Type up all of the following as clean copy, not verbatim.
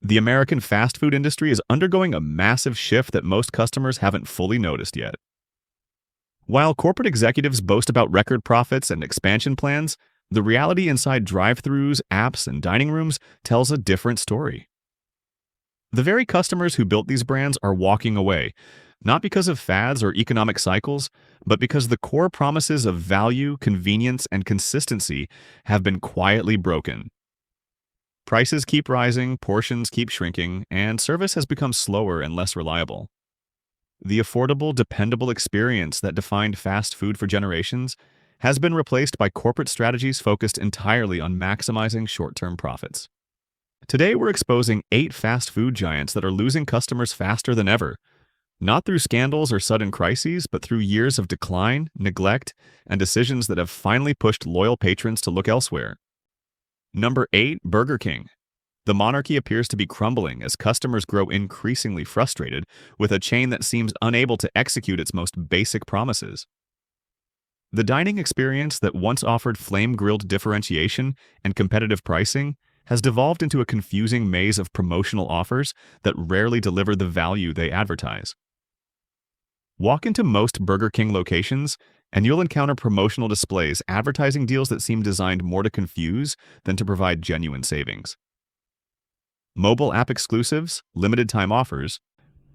The American fast food industry is undergoing a massive shift that most customers haven't fully noticed yet. While corporate executives boast about record profits and expansion plans, the reality inside drive-thrus, apps, and dining rooms tells a different story. The very customers who built these brands are walking away, not because of fads or economic cycles, but because the core promises of value, convenience, and consistency have been quietly broken. Prices keep rising, portions keep shrinking, and service has become slower and less reliable. The affordable, dependable experience that defined fast food for generations has been replaced by corporate strategies focused entirely on maximizing short-term profits. Today, we're exposing 8 fast food giants that are losing customers faster than ever, not through scandals or sudden crises, but through years of decline, neglect, and decisions that have finally pushed loyal patrons to look elsewhere. Number 8, Burger King. The monarchy appears to be crumbling as customers grow increasingly frustrated with a chain that seems unable to execute its most basic promises. The dining experience that once offered flame-grilled differentiation and competitive pricing has devolved into a confusing maze of promotional offers that rarely deliver the value they advertise. Walk into most Burger King locations, and you'll encounter promotional displays advertising deals that seem designed more to confuse than to provide genuine savings. Mobile app exclusives, limited-time offers,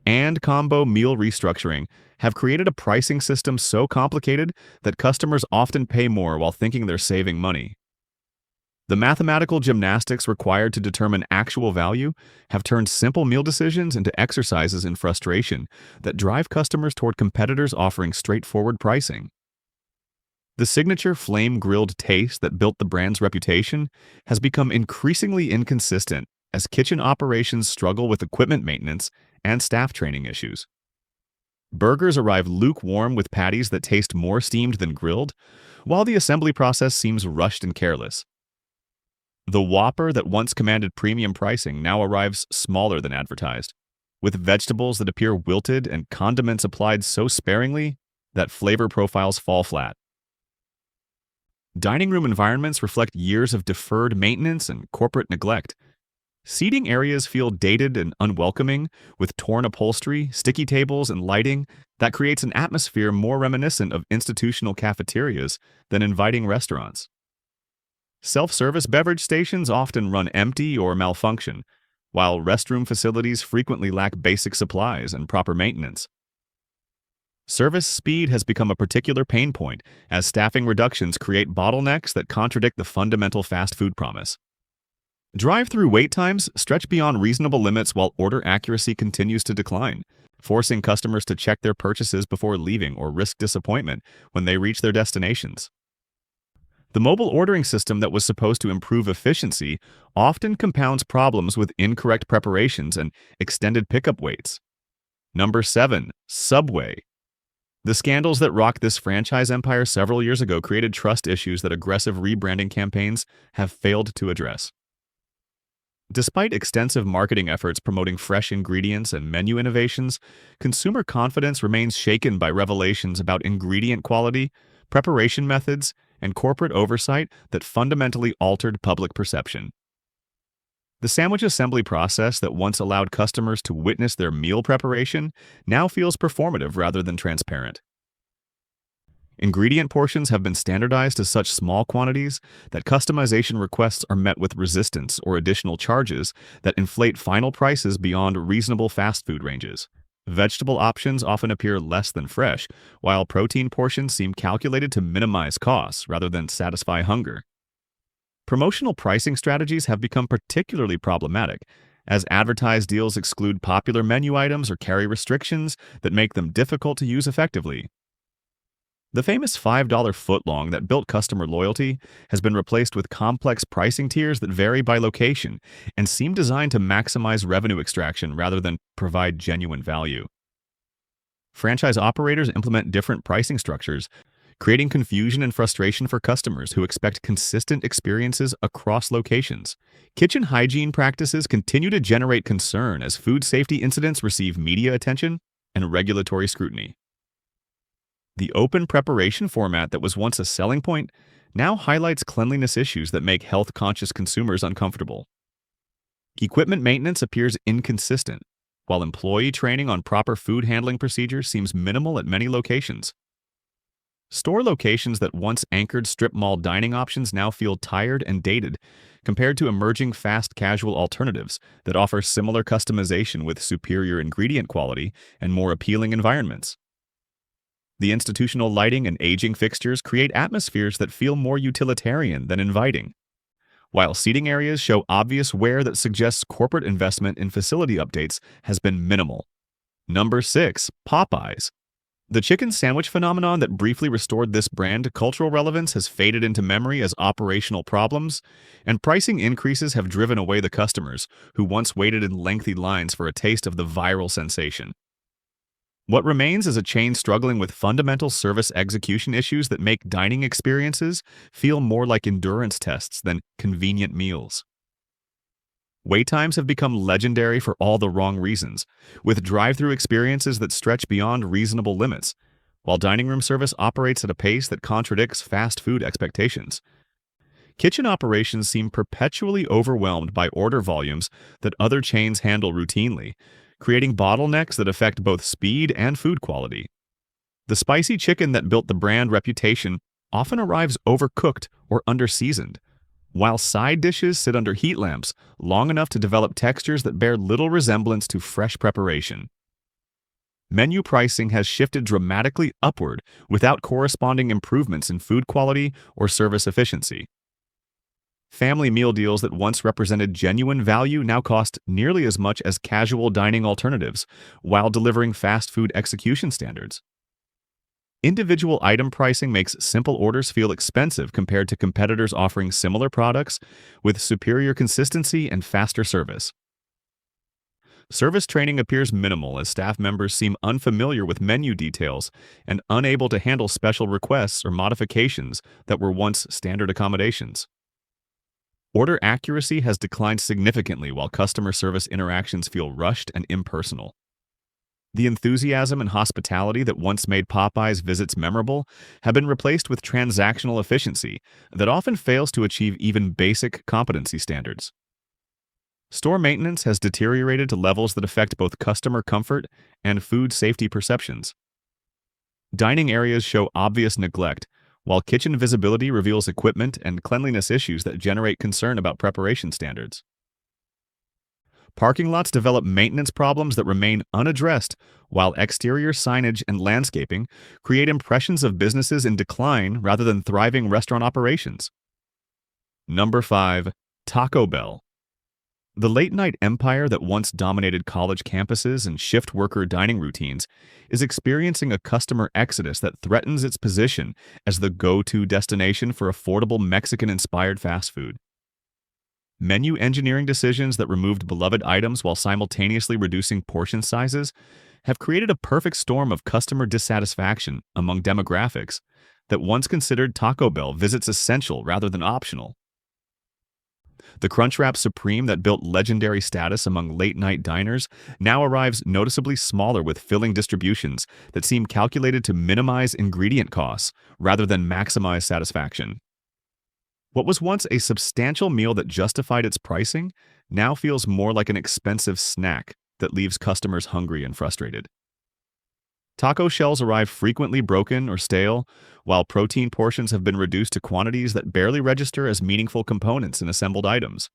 and combo meal restructuring have created a pricing system so complicated that customers often pay more while thinking they're saving money. The mathematical gymnastics required to determine actual value have turned simple meal decisions into exercises in frustration that drive customers toward competitors offering straightforward pricing. The signature flame-grilled taste that built the brand's reputation has become increasingly inconsistent as kitchen operations struggle with equipment maintenance and staff training issues. Burgers arrive lukewarm with patties that taste more steamed than grilled, while the assembly process seems rushed and careless. The Whopper that once commanded premium pricing now arrives smaller than advertised, with vegetables that appear wilted and condiments applied so sparingly that flavor profiles fall flat. Dining room environments reflect years of deferred maintenance and corporate neglect. Seating areas feel dated and unwelcoming, with torn upholstery, sticky tables, and lighting that creates an atmosphere more reminiscent of institutional cafeterias than inviting restaurants. Self-service beverage stations often run empty or malfunction, while restroom facilities frequently lack basic supplies and proper maintenance. Service speed has become a particular pain point, as staffing reductions create bottlenecks that contradict the fundamental fast food promise. Drive-through wait times stretch beyond reasonable limits while order accuracy continues to decline, forcing customers to check their purchases before leaving or risk disappointment when they reach their destinations. The mobile ordering system that was supposed to improve efficiency often compounds problems with incorrect preparations and extended pickup waits. Number 7, Subway. The scandals that rocked this franchise empire several years ago created trust issues that aggressive rebranding campaigns have failed to address. Despite extensive marketing efforts promoting fresh ingredients and menu innovations, consumer confidence remains shaken by revelations about ingredient quality, preparation methods, and corporate oversight that fundamentally altered public perception. The sandwich assembly process that once allowed customers to witness their meal preparation now feels performative rather than transparent. Ingredient portions have been standardized to such small quantities that customization requests are met with resistance or additional charges that inflate final prices beyond reasonable fast food ranges. Vegetable options often appear less than fresh, while protein portions seem calculated to minimize costs rather than satisfy hunger. Promotional pricing strategies have become particularly problematic, as advertised deals exclude popular menu items or carry restrictions that make them difficult to use effectively. The famous $5 footlong that built customer loyalty has been replaced with complex pricing tiers that vary by location and seem designed to maximize revenue extraction rather than provide genuine value. Franchise operators implement different pricing structures, creating confusion and frustration for customers who expect consistent experiences across locations. Kitchen hygiene practices continue to generate concern as food safety incidents receive media attention and regulatory scrutiny. The open preparation format that was once a selling point now highlights cleanliness issues that make health-conscious consumers uncomfortable. Equipment maintenance appears inconsistent, while employee training on proper food handling procedures seems minimal at many locations. Store locations that once anchored strip mall dining options now feel tired and dated, compared to emerging fast casual alternatives that offer similar customization with superior ingredient quality and more appealing environments. The institutional lighting and aging fixtures create atmospheres that feel more utilitarian than inviting, while seating areas show obvious wear that suggests corporate investment in facility updates has been minimal. Number 6. Popeyes. The chicken sandwich phenomenon that briefly restored this brand to cultural relevance has faded into memory as operational problems, and pricing increases have driven away the customers who once waited in lengthy lines for a taste of the viral sensation. What remains is a chain struggling with fundamental service execution issues that make dining experiences feel more like endurance tests than convenient meals. Wait times have become legendary for all the wrong reasons, with drive-through experiences that stretch beyond reasonable limits, while dining room service operates at a pace that contradicts fast food expectations. Kitchen operations seem perpetually overwhelmed by order volumes that other chains handle routinely, creating bottlenecks that affect both speed and food quality. The spicy chicken that built the brand reputation often arrives overcooked or under-seasoned, while side dishes sit under heat lamps long enough to develop textures that bear little resemblance to fresh preparation. Menu pricing has shifted dramatically upward without corresponding improvements in food quality or service efficiency. Family meal deals that once represented genuine value now cost nearly as much as casual dining alternatives, while delivering fast food execution standards. Individual item pricing makes simple orders feel expensive compared to competitors offering similar products with superior consistency and faster service. Service training appears minimal as staff members seem unfamiliar with menu details and unable to handle special requests or modifications that were once standard accommodations. Order accuracy has declined significantly while customer service interactions feel rushed and impersonal. The enthusiasm and hospitality that once made Popeyes visits memorable have been replaced with transactional efficiency that often fails to achieve even basic competency standards. Store maintenance has deteriorated to levels that affect both customer comfort and food safety perceptions. Dining areas show obvious neglect, while kitchen visibility reveals equipment and cleanliness issues that generate concern about preparation standards. Parking lots develop maintenance problems that remain unaddressed, while exterior signage and landscaping create impressions of businesses in decline rather than thriving restaurant operations. Number 5. Taco Bell. The late-night empire that once dominated college campuses and shift worker dining routines is experiencing a customer exodus that threatens its position as the go-to destination for affordable Mexican-inspired fast food. Menu engineering decisions that removed beloved items while simultaneously reducing portion sizes have created a perfect storm of customer dissatisfaction among demographics that once considered Taco Bell visits essential rather than optional. The Crunchwrap Supreme that built legendary status among late-night diners now arrives noticeably smaller with filling distributions that seem calculated to minimize ingredient costs rather than maximize satisfaction. What was once a substantial meal that justified its pricing now feels more like an expensive snack that leaves customers hungry and frustrated. Taco shells arrive frequently broken or stale, while protein portions have been reduced to quantities that barely register as meaningful components in assembled items.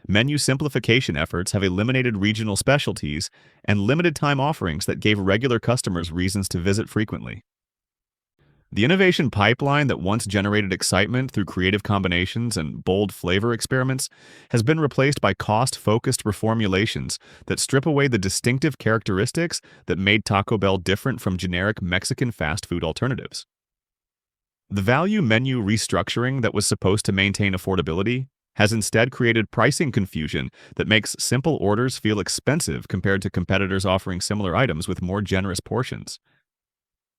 Menu simplification efforts have eliminated regional specialties and limited-time offerings that gave regular customers reasons to visit frequently. The innovation pipeline that once generated excitement through creative combinations and bold flavor experiments has been replaced by cost-focused reformulations that strip away the distinctive characteristics that made Taco Bell different from generic Mexican fast food alternatives. The value menu restructuring that was supposed to maintain affordability has instead created pricing confusion that makes simple orders feel expensive compared to competitors offering similar items with more generous portions.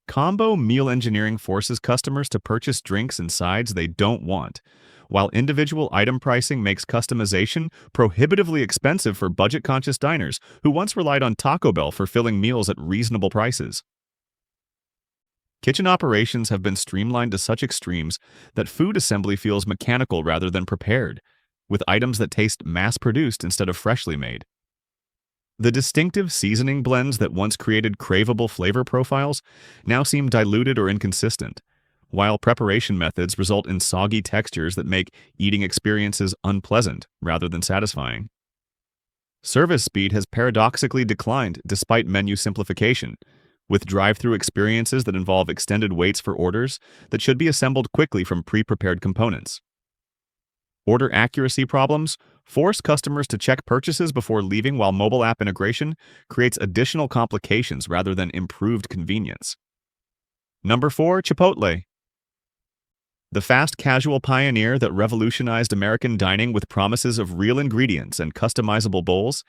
Combo meal engineering forces customers to purchase drinks and sides they don't want, while individual item pricing makes customization prohibitively expensive for budget-conscious diners who once relied on Taco Bell for filling meals at reasonable prices. Kitchen operations have been streamlined to such extremes that food assembly feels mechanical rather than prepared, with items that taste mass-produced instead of freshly made. The distinctive seasoning blends that once created craveable flavor profiles now seem diluted or inconsistent, while preparation methods result in soggy textures that make eating experiences unpleasant rather than satisfying. Service speed has paradoxically declined despite menu simplification, with drive-through experiences that involve extended waits for orders that should be assembled quickly from pre-prepared components. Order accuracy problems force customers to check purchases before leaving, while mobile app integration creates additional complications rather than improved convenience. Number 4, Chipotle. The fast casual pioneer that revolutionized American dining with promises of real ingredients and customizable bowls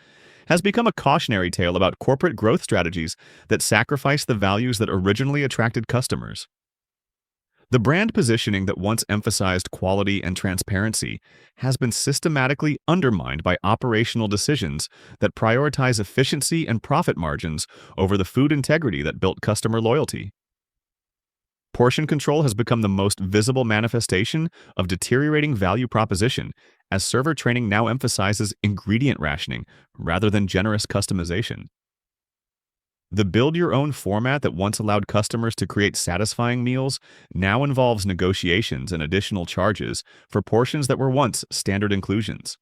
has become a cautionary tale about corporate growth strategies that sacrifice the values that originally attracted customers. The brand positioning that once emphasized quality and transparency has been systematically undermined by operational decisions that prioritize efficiency and profit margins over the food integrity that built customer loyalty. Portion control has become the most visible manifestation of deteriorating value proposition, as server training now emphasizes ingredient rationing rather than generous customization. The build-your-own format that once allowed customers to create satisfying meals now involves negotiations and additional charges for portions that were once standard inclusions.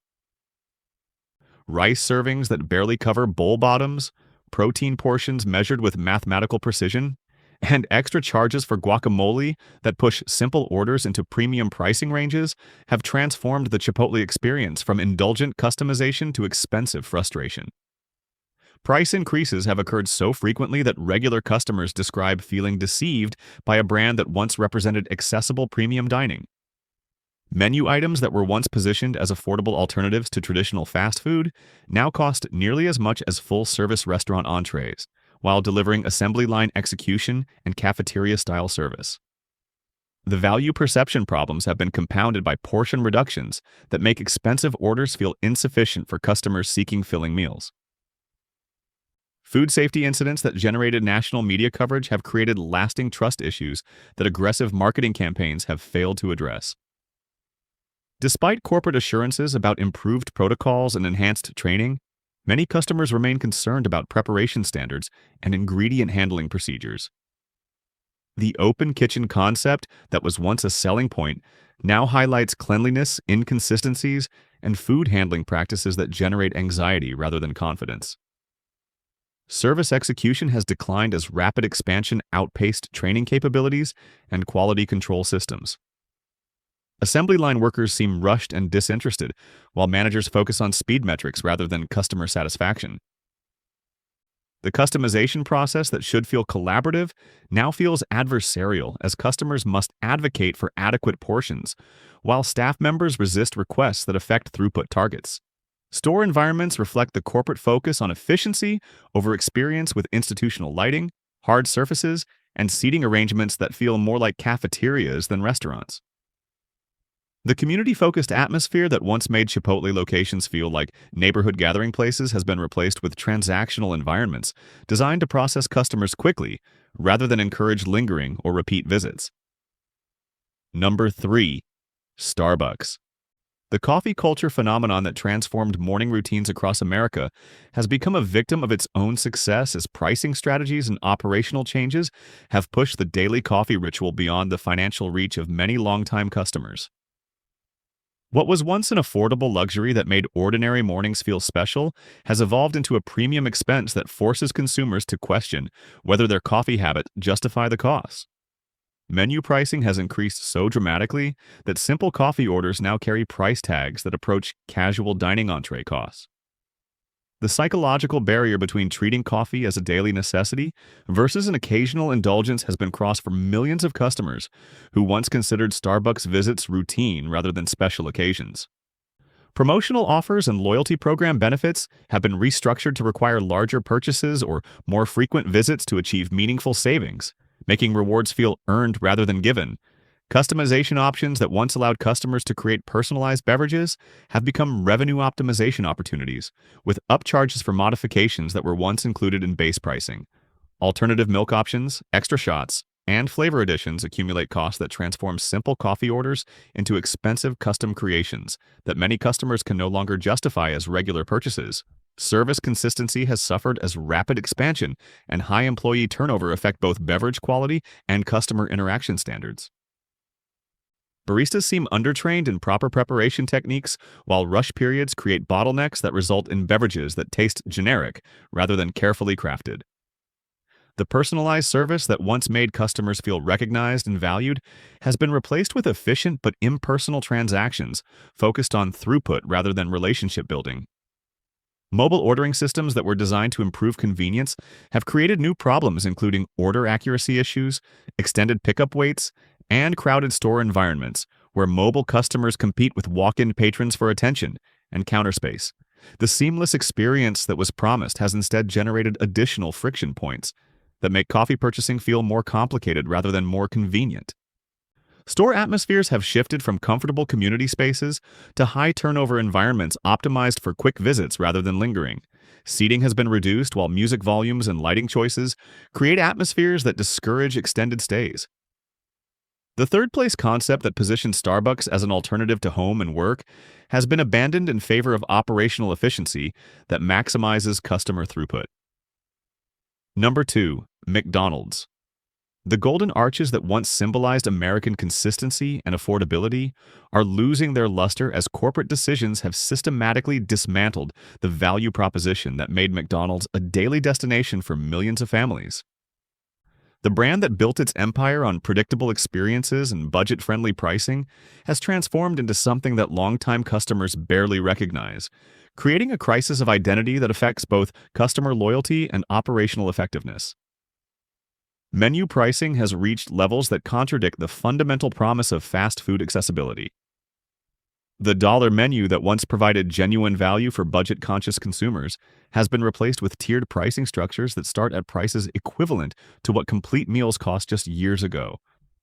Rice servings that barely cover bowl bottoms, protein portions measured with mathematical precision, and extra charges for guacamole that push simple orders into premium pricing ranges have transformed the Chipotle experience from indulgent customization to expensive frustration. Price increases have occurred so frequently that regular customers describe feeling deceived by a brand that once represented accessible premium dining. Menu items that were once positioned as affordable alternatives to traditional fast food now cost nearly as much as full-service restaurant entrees, while delivering assembly line execution and cafeteria-style service. The value perception problems have been compounded by portion reductions that make expensive orders feel insufficient for customers seeking filling meals. Food safety incidents that generated national media coverage have created lasting trust issues that aggressive marketing campaigns have failed to address. Despite corporate assurances about improved protocols and enhanced training, many customers remain concerned about preparation standards and ingredient handling procedures. The open kitchen concept that was once a selling point now highlights cleanliness, inconsistencies, and food handling practices that generate anxiety rather than confidence. Service execution has declined as rapid expansion outpaced training capabilities and quality control systems. Assembly line workers seem rushed and disinterested, while managers focus on speed metrics rather than customer satisfaction. The customization process that should feel collaborative now feels adversarial, as customers must advocate for adequate portions, while staff members resist requests that affect throughput targets. Store environments reflect the corporate focus on efficiency over experience, with institutional lighting, hard surfaces, and seating arrangements that feel more like cafeterias than restaurants. The community-focused atmosphere that once made Chipotle locations feel like neighborhood gathering places has been replaced with transactional environments designed to process customers quickly rather than encourage lingering or repeat visits. Number 3. Starbucks. The coffee culture phenomenon that transformed morning routines across America has become a victim of its own success, as pricing strategies and operational changes have pushed the daily coffee ritual beyond the financial reach of many longtime customers. What was once an affordable luxury that made ordinary mornings feel special has evolved into a premium expense that forces consumers to question whether their coffee habits justify the cost. Menu pricing has increased so dramatically that simple coffee orders now carry price tags that approach casual dining entree costs. The psychological barrier between treating coffee as a daily necessity versus an occasional indulgence has been crossed for millions of customers who once considered Starbucks visits routine rather than special occasions. Promotional offers and loyalty program benefits have been restructured to require larger purchases or more frequent visits to achieve meaningful savings, making rewards feel earned rather than given. Customization options that once allowed customers to create personalized beverages have become revenue optimization opportunities, with upcharges for modifications that were once included in base pricing. Alternative milk options, extra shots, and flavor additions accumulate costs that transform simple coffee orders into expensive custom creations that many customers can no longer justify as regular purchases. Service consistency has suffered as rapid expansion and high employee turnover affect both beverage quality and customer interaction standards. Baristas seem undertrained in proper preparation techniques, while rush periods create bottlenecks that result in beverages that taste generic rather than carefully crafted. The personalized service that once made customers feel recognized and valued has been replaced with efficient but impersonal transactions focused on throughput rather than relationship building. Mobile ordering systems that were designed to improve convenience have created new problems, including order accuracy issues, extended pickup waits, and crowded store environments where mobile customers compete with walk-in patrons for attention and counter space. The seamless experience that was promised has instead generated additional friction points that make coffee purchasing feel more complicated rather than more convenient. Store atmospheres have shifted from comfortable community spaces to high-turnover environments optimized for quick visits rather than lingering. Seating has been reduced while music volumes and lighting choices create atmospheres that discourage extended stays. The third-place concept that positions Starbucks as an alternative to home and work has been abandoned in favor of operational efficiency that maximizes customer throughput. Number 2. McDonald's. The golden arches that once symbolized American consistency and affordability are losing their luster as corporate decisions have systematically dismantled the value proposition that made McDonald's a daily destination for millions of families. The brand that built its empire on predictable experiences and budget-friendly pricing has transformed into something that longtime customers barely recognize, creating a crisis of identity that affects both customer loyalty and operational effectiveness. Menu pricing has reached levels that contradict the fundamental promise of fast food accessibility. The dollar menu that once provided genuine value for budget-conscious consumers has been replaced with tiered pricing structures that start at prices equivalent to what complete meals cost just years ago.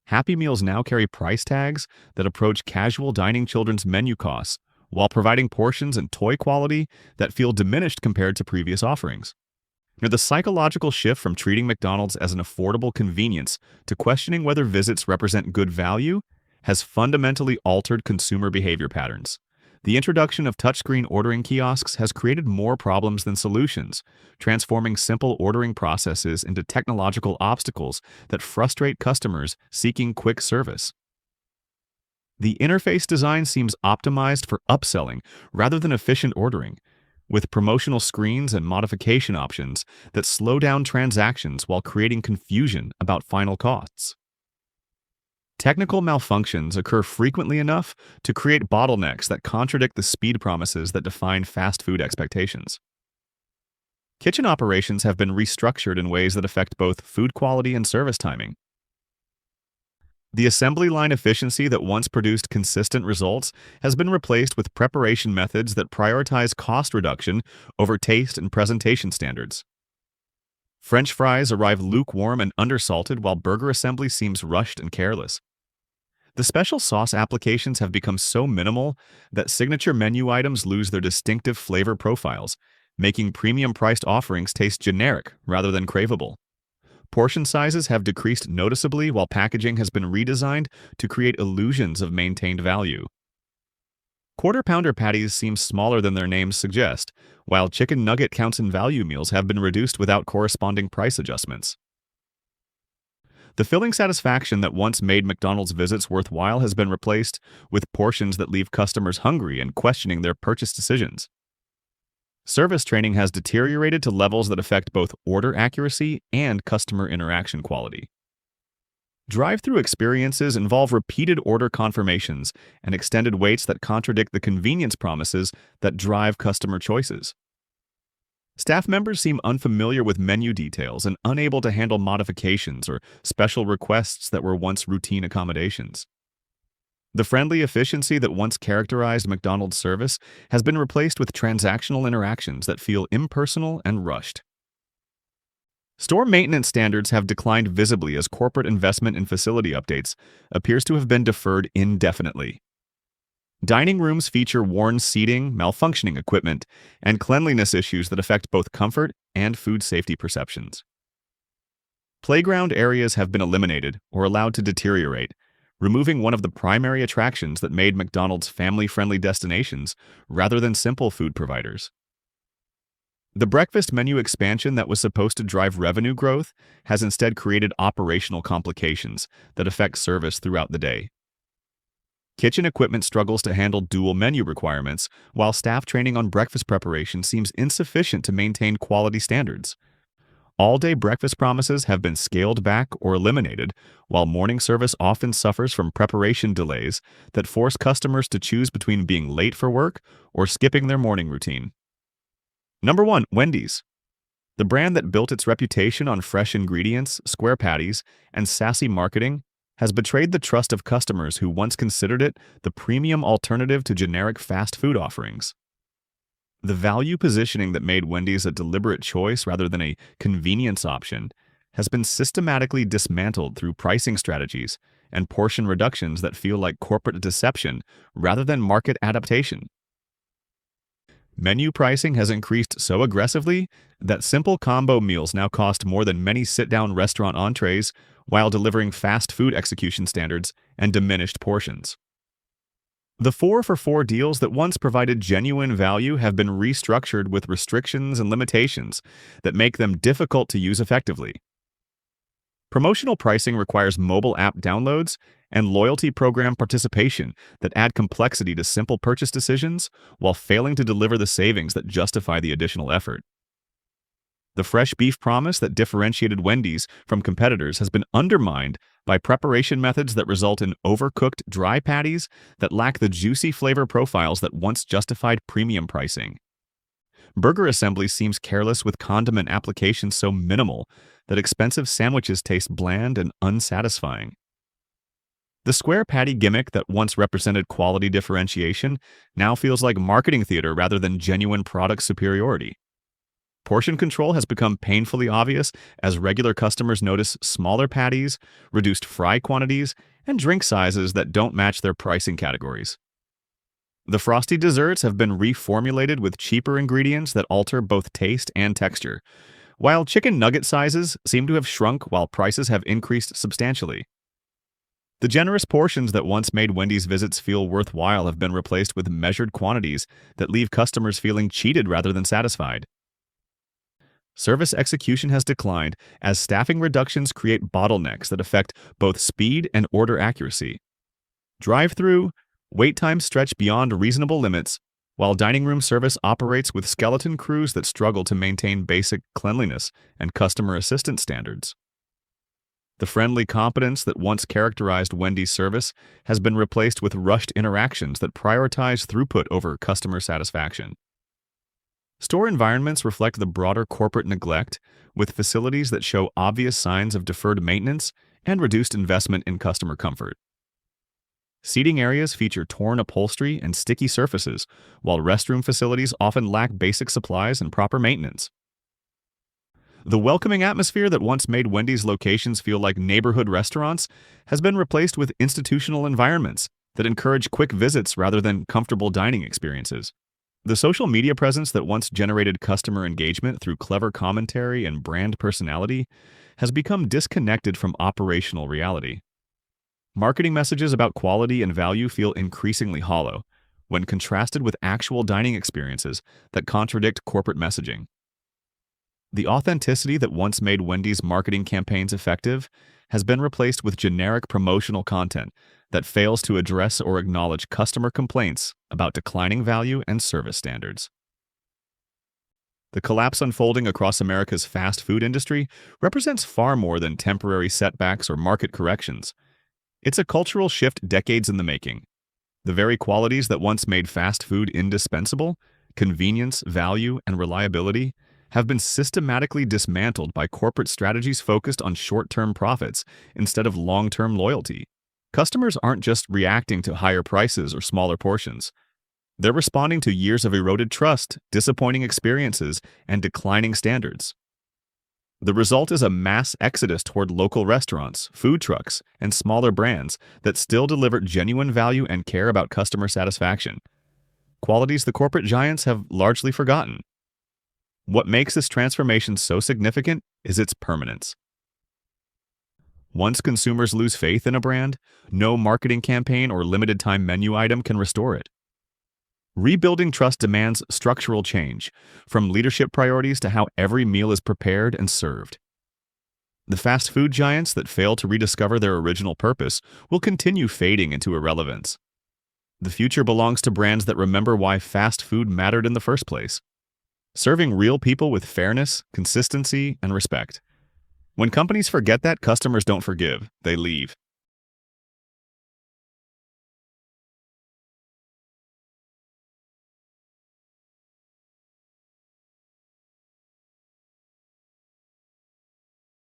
Happy Meals now carry price tags that approach casual dining children's menu costs, while providing portions and toy quality that feel diminished compared to previous offerings. The psychological shift from treating McDonald's as an affordable convenience to questioning whether visits represent good value has fundamentally altered consumer behavior patterns. The introduction of touchscreen ordering kiosks has created more problems than solutions, transforming simple ordering processes into technological obstacles that frustrate customers seeking quick service. The interface design seems optimized for upselling rather than efficient ordering, with promotional screens and modification options that slow down transactions while creating confusion about final costs. Technical malfunctions occur frequently enough to create bottlenecks that contradict the speed promises that define fast food expectations. Kitchen operations have been restructured in ways that affect both food quality and service timing. The assembly line efficiency that once produced consistent results has been replaced with preparation methods that prioritize cost reduction over taste and presentation standards. French fries arrive lukewarm and undersalted, while burger assembly seems rushed and careless. The special sauce applications have become so minimal that signature menu items lose their distinctive flavor profiles, making premium-priced offerings taste generic rather than craveable. Portion sizes have decreased noticeably, while packaging has been redesigned to create illusions of maintained value. Quarter-pounder patties seem smaller than their names suggest, while chicken nugget counts in value meals have been reduced without corresponding price adjustments. The filling satisfaction that once made McDonald's visits worthwhile has been replaced with portions that leave customers hungry and questioning their purchase decisions. Service training has deteriorated to levels that affect both order accuracy and customer interaction quality. Drive-through experiences involve repeated order confirmations and extended waits that contradict the convenience promises that drive customer choices. Staff members seem unfamiliar with menu details and unable to handle modifications or special requests that were once routine accommodations. The friendly efficiency that once characterized McDonald's service has been replaced with transactional interactions that feel impersonal and rushed. Store maintenance standards have declined visibly as corporate investment in facility updates appears to have been deferred indefinitely. Dining rooms feature worn seating, malfunctioning equipment, and cleanliness issues that affect both comfort and food safety perceptions. Playground areas have been eliminated or allowed to deteriorate, removing one of the primary attractions that made McDonald's family-friendly destinations rather than simple food providers. The breakfast menu expansion that was supposed to drive revenue growth has instead created operational complications that affect service throughout the day. Kitchen equipment struggles to handle dual menu requirements, while staff training on breakfast preparation seems insufficient to maintain quality standards. All-day breakfast promises have been scaled back or eliminated, while morning service often suffers from preparation delays that force customers to choose between being late for work or skipping their morning routine. Number 1. Wendy's. The brand that built its reputation on fresh ingredients, square patties, and sassy marketing has betrayed the trust of customers who once considered it the premium alternative to generic fast food offerings. The value positioning that made Wendy's a deliberate choice rather than a convenience option has been systematically dismantled through pricing strategies and portion reductions that feel like corporate deception rather than market adaptation. Menu pricing has increased so aggressively that simple combo meals now cost more than many sit-down restaurant entrees while delivering fast food execution standards and diminished portions. The 4-for-4 deals that once provided genuine value have been restructured with restrictions and limitations that make them difficult to use effectively. Promotional pricing requires mobile app downloads and loyalty program participation that add complexity to simple purchase decisions while failing to deliver the savings that justify the additional effort. The fresh beef promise that differentiated Wendy's from competitors has been undermined by preparation methods that result in overcooked dry patties that lack the juicy flavor profiles that once justified premium pricing. Burger assembly seems careless with condiment application so minimal that expensive sandwiches taste bland and unsatisfying. The square patty gimmick that once represented quality differentiation now feels like marketing theater rather than genuine product superiority. Portion control has become painfully obvious as regular customers notice smaller patties, reduced fry quantities, and drink sizes that don't match their pricing categories. The frosty desserts have been reformulated with cheaper ingredients that alter both taste and texture, while chicken nugget sizes seem to have shrunk while prices have increased substantially. The generous portions that once made Wendy's visits feel worthwhile have been replaced with measured quantities that leave customers feeling cheated rather than satisfied. Service execution has declined as staffing reductions create bottlenecks that affect both speed and order accuracy. Drive-through wait times stretch beyond reasonable limits, while dining room service operates with skeleton crews that struggle to maintain basic cleanliness and customer assistance standards. The friendly competence that once characterized Wendy's service has been replaced with rushed interactions that prioritize throughput over customer satisfaction. Store environments reflect the broader corporate neglect, with facilities that show obvious signs of deferred maintenance and reduced investment in customer comfort. Seating areas feature torn upholstery and sticky surfaces, while restroom facilities often lack basic supplies and proper maintenance. The welcoming atmosphere that once made Wendy's locations feel like neighborhood restaurants has been replaced with institutional environments that encourage quick visits rather than comfortable dining experiences. The social media presence that once generated customer engagement through clever commentary and brand personality has become disconnected from operational reality. Marketing messages about quality and value feel increasingly hollow when contrasted with actual dining experiences that contradict corporate messaging. The authenticity that once made Wendy's marketing campaigns effective has been replaced with generic promotional content that fails to address or acknowledge customer complaints about declining value and service standards. The collapse unfolding across America's fast food industry represents far more than temporary setbacks or market corrections. It's a cultural shift decades in the making. The very qualities that once made fast food indispensable, convenience, value, and reliability, have been systematically dismantled by corporate strategies focused on short-term profits instead of long-term loyalty. Customers aren't just reacting to higher prices or smaller portions. They're responding to years of eroded trust, disappointing experiences, and declining standards. The result is a mass exodus toward local restaurants, food trucks, and smaller brands that still deliver genuine value and care about customer satisfaction, qualities the corporate giants have largely forgotten. What makes this transformation so significant is its permanence. Once consumers lose faith in a brand, no marketing campaign or limited-time menu item can restore it. Rebuilding trust demands structural change, from leadership priorities to how every meal is prepared and served. The fast food giants that fail to rediscover their original purpose will continue fading into irrelevance. The future belongs to brands that remember why fast food mattered in the first place, serving real people with fairness, consistency, and respect. When companies forget that, customers don't forgive, they leave.